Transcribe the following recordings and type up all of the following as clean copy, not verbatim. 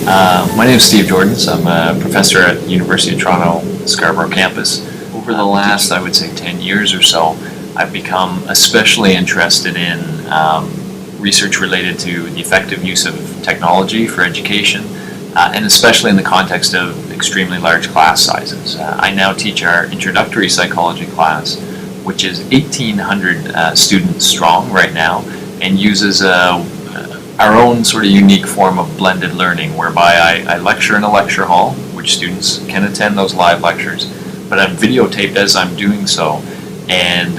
My name is Steve Jordans. I'm a professor at the University of Toronto Scarborough campus. Over the last, I would say, 10 years or so, I've become especially interested in research related to the effective use of technology for education, and especially in the context of extremely large class sizes. I now teach our introductory psychology class, which is 1,800 students strong right now, and uses our own sort of unique form of blended learning, whereby I lecture in a lecture hall, which students can attend those live lectures, but I'm videotaped as I'm doing so, and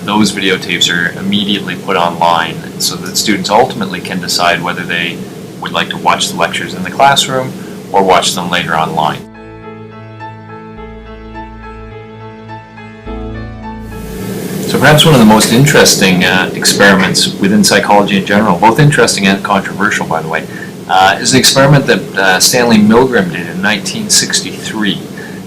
those videotapes are immediately put online so that students ultimately can decide whether they would like to watch the lectures in the classroom or watch them later online. So perhaps one of the most interesting experiments within psychology in general, both interesting and controversial by the way, is the experiment that Stanley Milgram did in 1963.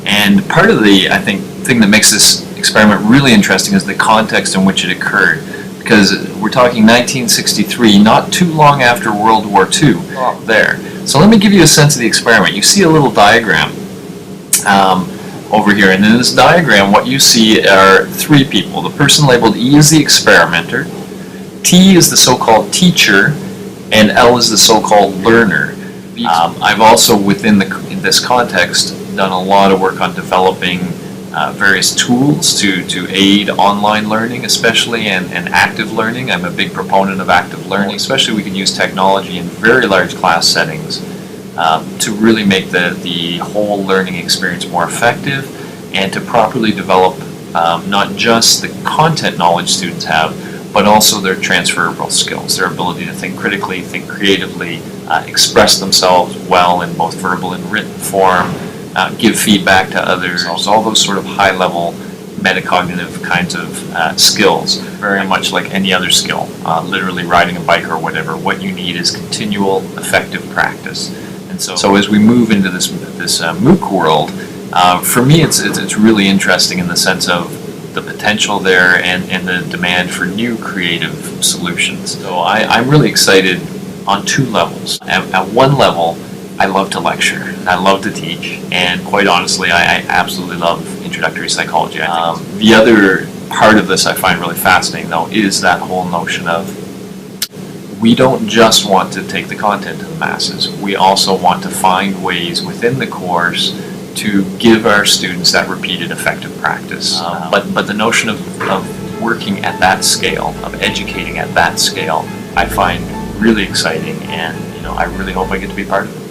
And part of the, I think, thing that makes this experiment really interesting is the context in which it occurred. Because we're talking 1963, not too long after World War II there. So let me give you a sense of the experiment. You see a little diagram over here, and in this diagram what you see are three people. The person labeled E is the experimenter, T is the so-called teacher, and L is the so-called learner. I've also, within this context, done a lot of work on developing various tools to aid online learning, especially, and active learning. I'm a big proponent of active learning, especially we can use technology in very large class settings to really make the whole learning experience more effective, and to properly develop not just the content knowledge students have, but also their transferable skills, their ability to think critically, think creatively, express themselves well in both verbal and written form, give feedback to others, all those sort of high-level metacognitive kinds of skills, very much like any other skill, literally riding a bike or whatever. What you need is continual, effective practice. And so as we move into this MOOC world, for me it's really interesting in the sense of the potential there and the demand for new creative solutions. So I'm really excited on two levels. At one level, I love to lecture, I love to teach, and quite honestly, I absolutely love introductory psychology. I think the other part of this I find really fascinating, though, is that whole notion of we don't just want to take the content to the masses, we also want to find ways within the course to give our students that repeated effective practice. But the notion of working at that scale, of educating at that scale, I find really exciting, and I really hope I get to be part of it.